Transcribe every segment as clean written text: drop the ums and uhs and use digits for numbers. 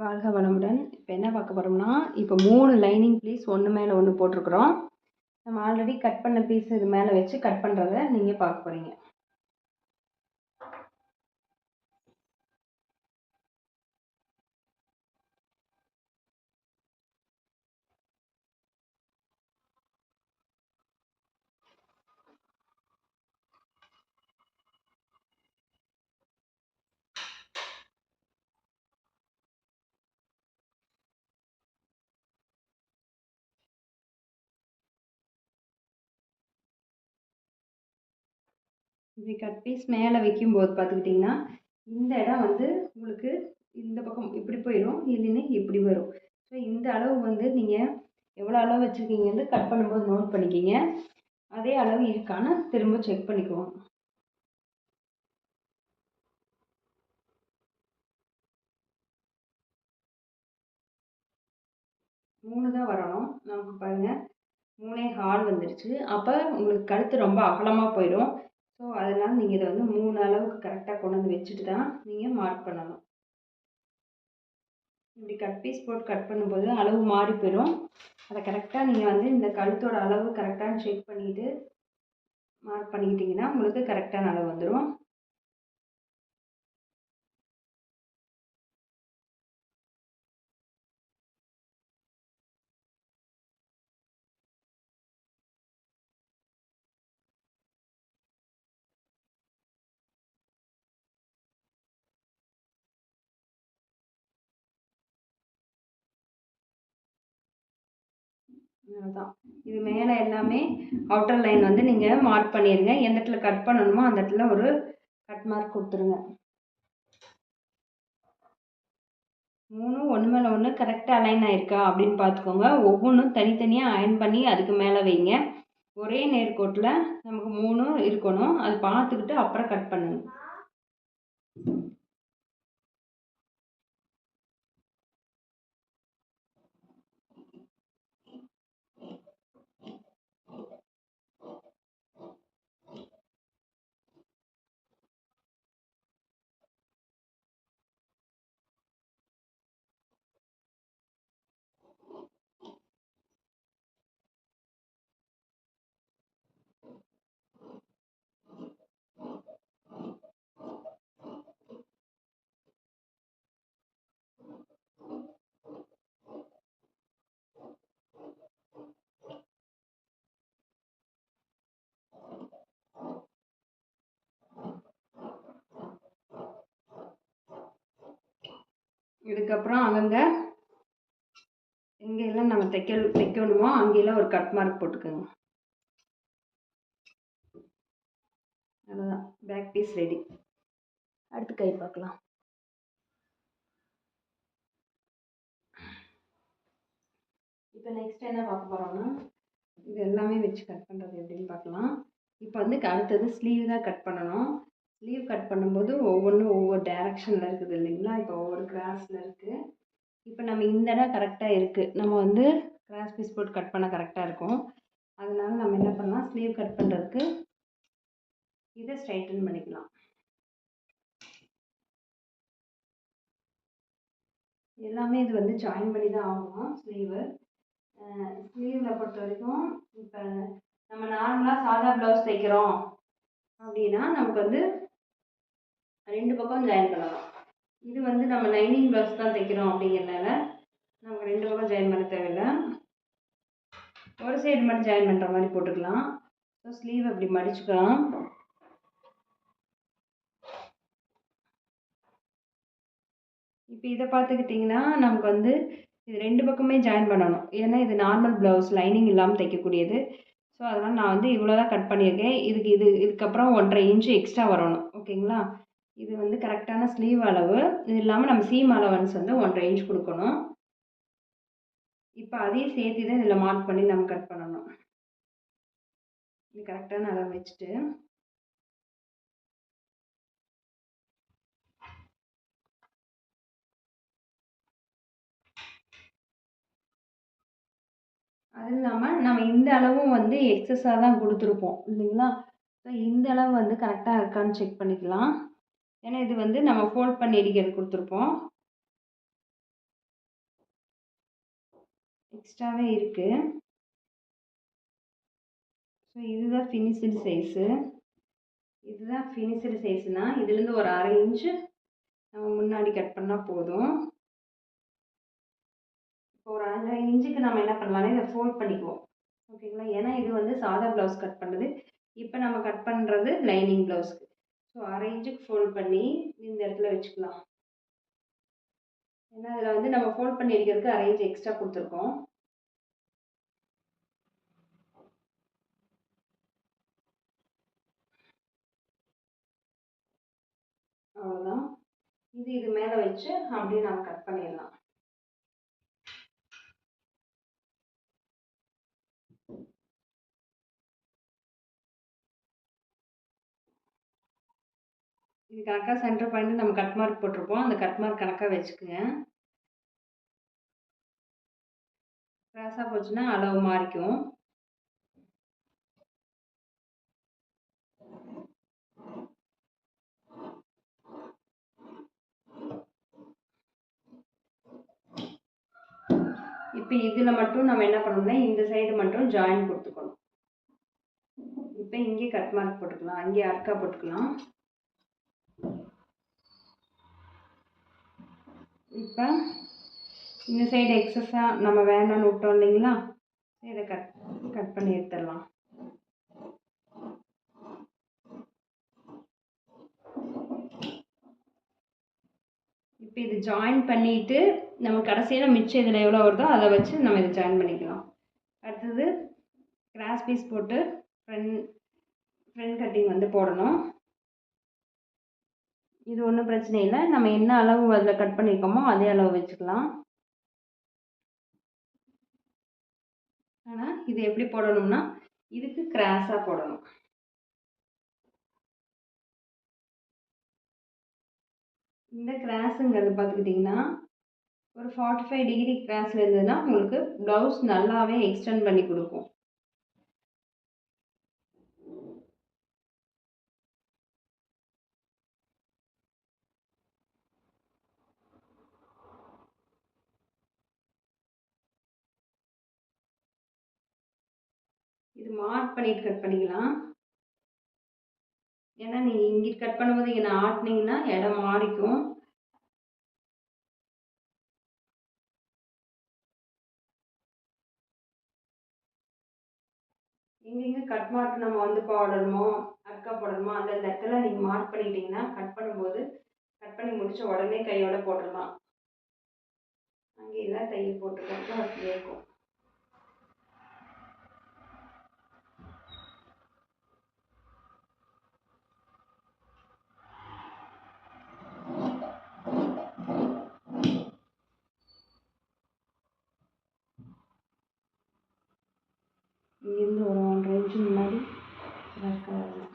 வாழ்க வளமுடன். இப்போ என்ன பார்க்க போகிறோம்னா, இப்போ 3 லைனிங் பீஸ் ஒன்று மேலே ஒன்று போட்டிருக்கிறோம். நம்ம ஆல்ரெடி கட் பண்ண பீஸ் இது மேலே வச்சு கட் பண்ணுறத நீங்கள் பார்க்க போகிறீங்க. இப்படி கட் பீஸ் மேலே வைக்கும்போது பார்த்துக்கிட்டிங்கன்னா, இந்த இடம் வந்து உங்களுக்கு இந்த பக்கம் இப்படி போயிடும், இல்லைன்னா இப்படி வரும். ஸோ இந்த அளவு வந்து நீங்கள் எவ்வளோ அளவு வச்சுருக்கீங்கன்னு கட் பண்ணும்போது நோட் பண்ணிக்கிங்க. அதே அளவு இருக்கான்னு திரும்ப செக் பண்ணிக்குவோம். மூணு தான் வரணும். நமக்கு பாருங்கள் 3.25 வந்துடுச்சு. அப்போ உங்களுக்கு கழுத்து ரொம்ப அகலமாக போயிடும். ஸோ அதனால் நீங்கள் இதை வந்து 3 அளவுக்கு கரெக்டாக கொண்டு வந்து வச்சுட்டு தான் நீங்கள் மார்க் பண்ணணும். இப்படி கட் பீஸ் போட்டு கட் பண்ணும்போது அளவு மாறி போயிடும். அதை கரெக்டாக நீங்கள் வந்து இந்த கழுத்தோட அளவு கரெக்டாக செக் பண்ணிவிட்டு மார்க் பண்ணிக்கிட்டிங்கன்னா உங்களுக்கு கரெக்டான அளவு வந்துடும். அதுதான் இது மேலே எல்லாமே அவுட்டர் லைன் வந்து நீங்கள் மார்க் பண்ணிடுங்க. எந்த இடத்துல கட் பண்ணணுமோ அந்த இடத்துல ஒரு கட் மார்க் கொடுத்துருங்க. 3 ஒன்று மேலே ஒன்று கரெக்டாக அலைன் ஆயிருக்கா அப்படின்னு பார்த்துக்கோங்க. ஒவ்வொன்றும் தனித்தனியாக அயன் பண்ணி அதுக்கு மேலே வைங்க. ஒரே நேர்கோட்டில் நமக்கு 3 இருக்கணும். அது பார்த்துக்கிட்டு அப்புறம் கட் பண்ணுங்க. இதுக்கப்புறம் அங்கங்கே எங்கெல்லாம் நம்ம தைக்கணுமோ அங்கெல்லாம் ஒரு கட் மார்க் போட்டுக்கோங்க. அவ்வளோதான், பேக் பீஸ் ரெடி. அடுத்து கை பார்க்கலாம். இப்போ நெக்ஸ்ட் என்ன பார்க்க போகிறோம்னா, இது எல்லாமே வச்சு கட் பண்ணுறது எப்படின்னு பார்க்கலாம். இப்போ வந்து அடுத்தது ஸ்லீவ் தான் கட் பண்ணணும். ஸ்லீவ் கட் பண்ணும்போது ஒவ்வொன்றும் ஒவ்வொரு டைரக்ஷனில் இருக்குது இல்லைங்களா. இப்போ ஒவ்வொரு கிராஸில் இருக்குது. இப்போ நம்ம இந்த இடம் கரெக்டாக இருக்குது, நம்ம வந்து கிராஸ் பீஸ் போட்டு கட் பண்ண கரெக்டாக இருக்கும். அதனால நம்ம என்ன பண்ணலாம், ஸ்லீவ் கட் பண்ணுறதுக்கு இதை ஸ்ட்ரைட்டன் பண்ணிக்கலாம். எல்லாமே இது வந்து ஜாயின் பண்ணி தான் ஆகணும். ஸ்லீவில் பொறுத்த வரைக்கும் இப்போ நம்ம நார்மலாக சாதா ப்ளவுஸ் தைக்கிறோம் அப்படின்னா நமக்கு வந்து 2 பக்கம் ஜாயின் பண்ணலாம். இது வந்து நம்ம லைனிங் ப்ளவுஸ் தான் தைக்கிறோம் அப்படிங்கிறதுனால நமக்கு 2 பக்கம் ஜாயின் பண்ண தேவையில்லை. ஒரு சைடு மட்டும் ஜாயின் பண்ணுற மாதிரி போட்டுக்கலாம். ஸோ ஸ்லீவ் அப்படி மடிச்சுக்கலாம். இப்போ இதை பார்த்துக்கிட்டிங்கன்னா நமக்கு வந்து இது 2 பக்கமே ஜாயின் பண்ணணும். ஏன்னா இது நார்மல் ப்ளவுஸ், லைனிங் இல்லாமல் தைக்கக்கூடியது. ஸோ அதனால் நான் வந்து இவ்வளோ தான் கட் பண்ணியிருக்கேன். இதுக்கப்புறம் 1.5 இன்ச்சு எக்ஸ்ட்ரா வரணும். ஓகேங்களா. இது வந்து கரெக்டான ஸ்லீவ் அளவு. இது இல்லாமல் நம்ம சீம் அலவன்ஸ் வந்து 1.5 இன்ச் கொடுக்கணும். இப்போ அதையும் சேர்த்து தான் இதில் மார்க் பண்ணி நம்ம கட் பண்ணணும். இது கரெக்டான அளவு வச்சுட்டு அது இல்லாமல் நம்ம இந்த அளவும் வந்து எக்ஸஸாக தான் கொடுத்துருப்போம் இல்லைங்களா. ஸோ இந்த அளவு வந்து கரெக்டாக இருக்கான்னு செக் பண்ணிக்கலாம். ஏன்னா இது வந்து நம்ம ஃபோல்ட் பண்ணி அடிக்கிறது கொடுத்துருப்போம். எக்ஸ்ட்ராவே இருக்குது. ஸோ இதுதான் ஃபினிஷ்டு சைஸு. இதுதான் ஃபினிஷ்டு சைஸ்னால் இதுலேருந்து ஒரு 1/2 இன்ச்சு நம்ம முன்னாடி கட் பண்ணால் போதும். இப்போ ஒரு 1/2 இன்ச்சுக்கு நம்ம என்ன பண்ணலாம்னா இதை ஃபோல்ட் பண்ணிக்குவோம். ஓகேங்களா? ஏன்னா இது வந்து சாதா ப்ளவுஸ் கட் பண்ணுறது. இப்போ நம்ம கட் பண்ணுறது லைனிங் ப்ளவுஸ்க்கு. ஸோ 1/2 இன்ச்சுக்கு ஃபோல்ட் பண்ணி இந்த இடத்துல வச்சுக்கலாம். ஏன்னா அதில் வந்து நம்ம ஃபோல்ட் பண்ணி அடிக்கிறதுக்கு 1/2 இன்ச் எக்ஸ்ட்ரா கொடுத்துருக்கோம். அவ்வளோதான். இது மேலே வச்சு அப்படியே நம்ம கட் பண்ணிடலாம். இது கணக்காக சென்டர் பாயிண்ட் நம்ம கட் மார்க் போட்டிருப்போம். அந்த கட் மார்க் கணக்காக வச்சுக்குங்க. கிராஸாக போச்சுன்னா அளவு மாறிக்கும். இப்போ இதில் மட்டும் நம்ம என்ன பண்ணணும்னா இந்த சைடு மட்டும் ஜாயின் கொடுத்துக்கணும். இப்போ இங்கே கட் மார்க் போட்டுக்கலாம், அங்கே அர்க்கா போட்டுக்கலாம். இப்போ இந்த சைடு எக்ஸஸாக நம்ம வேண்டாம்னு விட்டோம் இல்லைங்களா, இதை கட் பண்ணி எடுத்துடலாம். இப்போ இது ஜாயின் பண்ணிவிட்டு நம்ம கடைசியில் மிச்சம் இதில் எவ்வளோ வருதோ அதை வச்சு நம்ம இதை ஜாயின் பண்ணிக்கலாம். அடுத்தது கிராஸ் பீஸ் போட்டு ஃப்ரண்ட் கட்டிங் வந்து போடணும். இது ஒன்றும் பிரச்சனை இல்லை. நம்ம என்ன அளவு அதில் கட் பண்ணியிருக்கோமோ அதே அளவு வச்சுக்கலாம். ஆனால் இது எப்படி போடணும்னா இதுக்கு கிராஸாக போடணும். இந்த கிராஸுங்கிறது பார்த்துக்கிட்டிங்கன்னா ஒரு 45 டிகிரி கிராஸில் இருந்ததுன்னா உங்களுக்கு ப்ளவுஸ் நல்லாவே எக்ஸ்டெண்ட் பண்ணி கொடுக்கும். இது மார்க் பண்ணிட்டு கட் பண்ணிக்கலாம். ஏன்னா நீங்கள் இங்கே கட் பண்ணும்போது இங்கே ஆட்டினீங்கன்னா இடம் மாறிக்கும். எங்கெங்கே கட் மார்க் நம்ம வந்து போடணுமோ அக்கா போடணுமோ அந்த இடத்துல நீங்கள் மார்க் பண்ணிட்டீங்கன்னா கட் பண்ணும்போது கட் பண்ணி முடிச்ச உடனே கையோட போட்டுடலாம். அங்கே எல்லாம் தையல் போட்டுக்கிறதுக்கு வசதியாக இருக்கும். இங்கேருந்து ஒரு 1.5 இன்ச்சு முன்னாடி வரலாம்.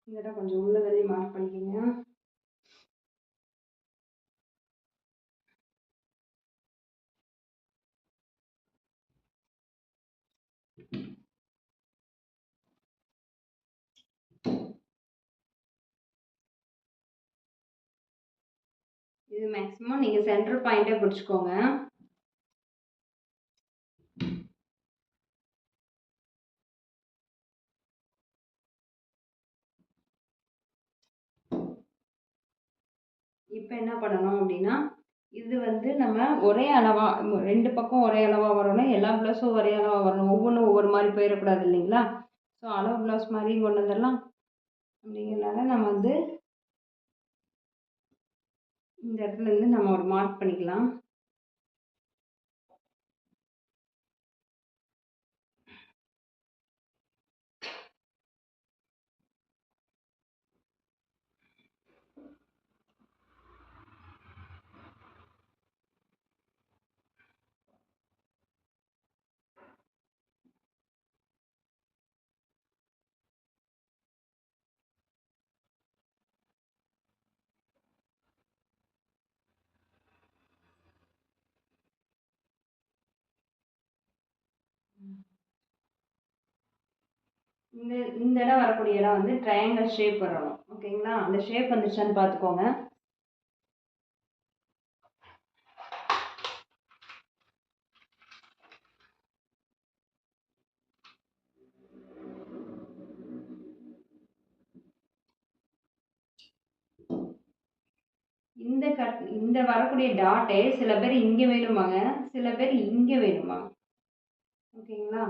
இந்த இடம் கொஞ்சம் உள்ள தள்ளி மார்க் பண்ணிக்கோங்க. இது மேக்ஸிமம் நீங்கள் சென்டர் பாயிண்டே பிடிச்சிக்கோங்க. இப்போ என்ன பண்ணணும் அப்படின்னா இது வந்து நம்ம ஒரே அளவாக 2 பக்கம் ஒரே அளவாக வரணும். எல்லா ப்ளவுஸும் ஒரே அளவாக வரணும். ஒவ்வொன்றும் ஒவ்வொரு மாதிரி போயிடக்கூடாது இல்லைங்களா? ஸோ அளவு ப்ளவுஸ் மாதிரியும் கொண்டு வந்துடலாம். அப்படிங்கிறனால நம்ம வந்து இந்த இடத்துலேருந்து நம்ம ஒரு மார்க் பண்ணிக்கலாம். இந்த இந்த இடம் வரக்கூடிய இடம் வந்து ட்ரையாங்கிள் ஷேப் வரணும். ஓகேங்களா? அந்த ஷேப் வந்துச்சான்னு பார்த்துக்கோங்க. இந்த வரக்கூடிய டாட்டே சில பேர் இங்கே வேணுமாங்க, சில பேர் இங்கே வேணுமாங்க. ஓகேங்களா?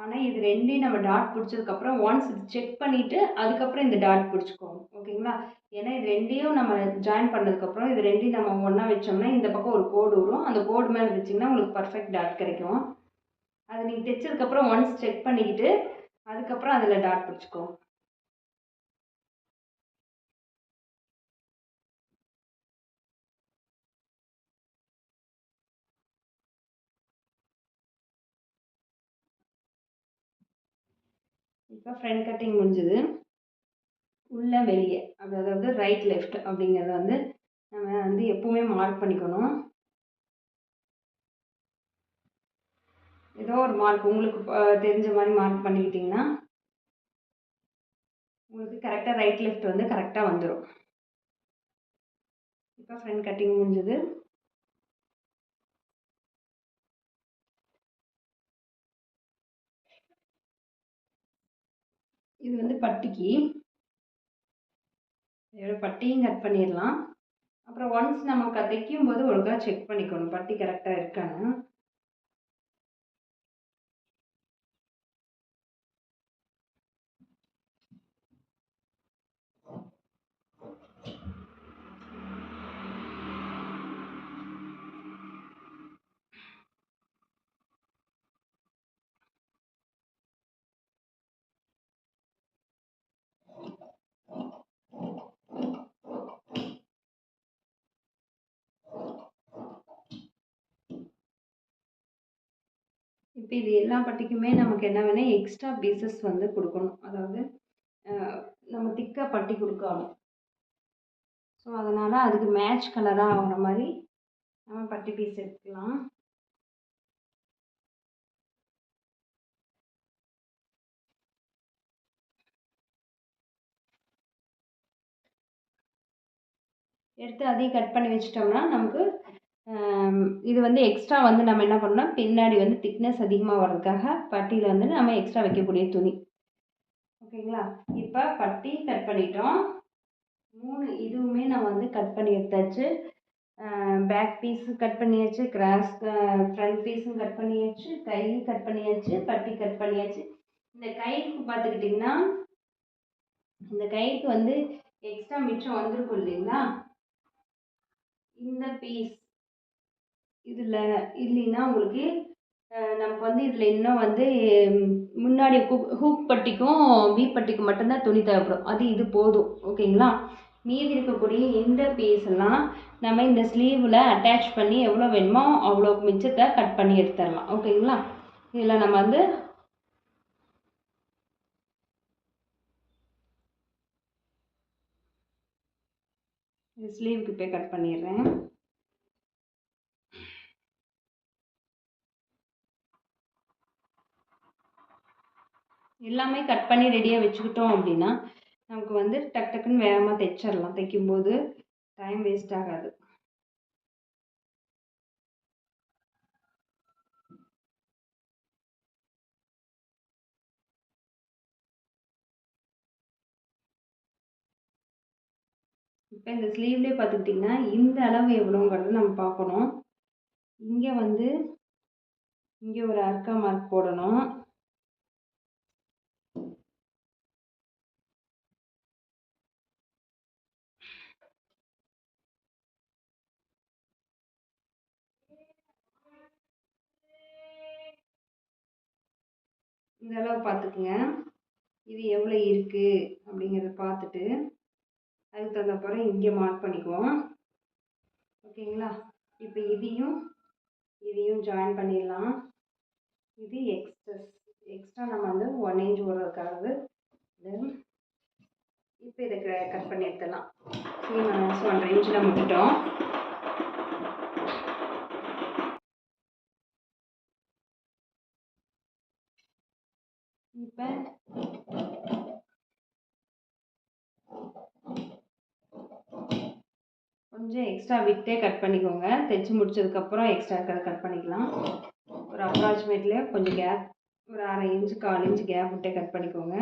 ஆனால் இது ரெண்டையும் நம்ம டாட் பிடிச்சதுக்கப்புறம் ஒன்ஸ் இது செக் பண்ணிவிட்டு அதுக்கப்புறம் இந்த டாட் பிடிச்சிக்கோங்க. ஓகேங்களா? ஏன்னா இது ரெண்டையும் நம்ம ஜாயின் பண்ணதுக்கப்புறம் இது ரெண்டையும் நம்ம ஒன்றா வச்சோம்னா இந்த பக்கம் ஒரு கோடு வரும். அந்த கோடு மேலே வச்சிங்கன்னா உங்களுக்கு பர்ஃபெக்ட் டாட் கிடைக்கும். அது நீங்கள் தைச்சதுக்கப்புறம் ஒன்ஸ் செக் பண்ணிக்கிட்டு அதுக்கப்புறம் அதில் டாட் பிடிச்சிக்கோங்க. இப்போ ஃப்ரண்ட் கட்டிங் முடிஞ்சது. உள்ள வெளியே அதாவது ரைட் லெஃப்ட் அப்படிங்கிறத வந்து நம்ம வந்து எப்பவுமே மார்க் பண்ணிக்கணும். ஏதோ ஒரு மார்க் உங்களுக்கு தெரிஞ்ச மாதிரி மார்க் பண்ணிக்கிட்டிங்கன்னா உங்களுக்கு கரெக்டாக ரைட் லெஃப்ட் வந்து கரெக்டாக வந்துடும். இப்போ ஃப்ரண்ட் கட்டிங் முடிஞ்சது. இது வந்து பட்டிக்கு இதோட பட்டியும் கட் பண்ணிடலாம். அப்புறம் ஒன்ஸ் நம்ம தைக்கும் போது ஒழுங்காக செக் பண்ணிக்கணும் பட்டி கரெக்டாக இருக்கான்னு. இப்போ இது எல்லா பட்டிக்குமே நமக்கு என்ன வேணும், எக்ஸ்ட்ரா பீசஸ் வந்து கொடுக்கணும். அதாவது நம்ம திக்காக பட்டி கொடுக்கணும். ஸோ அதனால் அதுக்கு மேட்ச் கலராக ஆகிற மாதிரி நம்ம பட்டி பீஸ் எடுத்துக்கலாம். எடுத்து அதையும் கட் பண்ணி வச்சிட்டோம்னா நமக்கு இது வந்து எக்ஸ்ட்ரா வந்து நம்ம என்ன பண்ணோம்னா பின்னாடி வந்து திக்னஸ் அதிகமாக வர்றதுக்காக பட்டியில் வந்து நம்ம எக்ஸ்ட்ரா வைக்கக்கூடிய துணி. ஓகேங்களா? இப்போ பட்டி கட் பண்ணிட்டோம். 3 இதுவுமே நான் வந்து கட் பண்ணி எடுத்தாச்சு. பேக் பீஸும் கட் பண்ணியாச்சு, கிராஸ் ஃப்ரண்ட் பீஸும் கட் பண்ணியாச்சு, கையும் கட் பண்ணியாச்சு, பட்டி கட் பண்ணியாச்சு. இந்த கைக்கு பார்த்துக்கிட்டிங்கன்னா இந்த கைக்கு வந்து எக்ஸ்ட்ரா மிச்சம் வந்திருக்கும் இல்லைங்களா? இந்த பீஸ் இதில் இல்லைன்னா உங்களுக்கு நமக்கு வந்து இதில் இன்னும் வந்து முன்னாடி ஹூக் பட்டிக்கும் வி பட்டிக்கும் மட்டும்தான் துணி தேவைப்படும். அது இது போதும். ஓகேங்களா? மீதி இருக்கக்கூடிய இந்த பீஸ் எல்லாம் நம்ம இந்த ஸ்லீவில் அட்டாச் பண்ணி எவ்வளோ வேணுமோ அவ்வளோ மிச்சத்தை கட் பண்ணி எடுத்துடலாம். ஓகேங்களா? இதில் நம்ம வந்து ஸ்லீவுக்கு போய் கட் பண்ணிடுறேன். எல்லாமே கட் பண்ணி ரெடியாக வச்சுக்கிட்டோம் அப்படின்னா நமக்கு வந்து டக் டக்குன்னு வேகமாக தைச்சிடலாம். தைக்கும்போது டைம் வேஸ்ட் ஆகாது. இப்போ இந்த ஸ்லீவ்லேயே பார்த்துக்கிட்டிங்கன்னா இந்த அளவு எவ்வளோங்கிறது நம்ம பார்க்கணும். இங்கே வந்து இங்கே ஒரு அர்க்கா மார்க் போடணும். இந்த அளவு பார்த்துக்குங்க. இது எவ்வளோ இருக்குது அப்படிங்கிறத பார்த்துட்டு அதுக்கு தகுந்த பிறகு இங்கே மார்க் பண்ணிக்குவோம். ஓகேங்களா? இப்போ இதையும் ஜாயின் பண்ணிடலாம். இது எக்ஸ்ட்ரா நம்ம வந்து 1 inch போடுறதுக்காக இப்போ இதை கட் பண்ணி எடுத்துடலாம். 1.5 inch நம்ம விட்டுட்டோம். இப்போ கொஞ்சம் எக்ஸ்ட்ரா விட்டே கட் பண்ணிக்கோங்க. தைச்சி முடிச்சதுக்கப்புறம் எக்ஸ்ட்ரா இருக்கிறத கட் பண்ணிக்கலாம். ஒரு அப்ராக்சிமேட்லேயே கொஞ்சம் கேப், ஒரு 1/2 inch 1/4 inch கேப் விட்டே கட் பண்ணிக்கோங்க.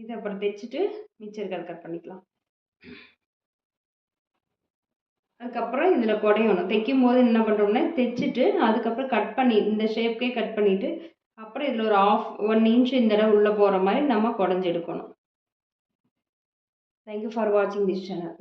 இது அப்புறம் தைச்சிட்டு மிச்சம் இருக்கிறத கட் பண்ணிக்கலாம். அதுக்கப்புறம் இதில் குடையணும். தைக்கும் போது என்ன பண்ணுறோம்னா தைச்சிட்டு அதுக்கப்புறம் கட் பண்ணி இந்த ஷேப்கே கட் பண்ணிவிட்டு அப்புறம் இதில் ஒரு 1 inch இந்த இடம் உள்ளே போகிற மாதிரி நம்ம குடஞ்சி எடுக்கணும். தேங்க்யூ ஃபார் வாட்சிங் திஸ் சேனல்.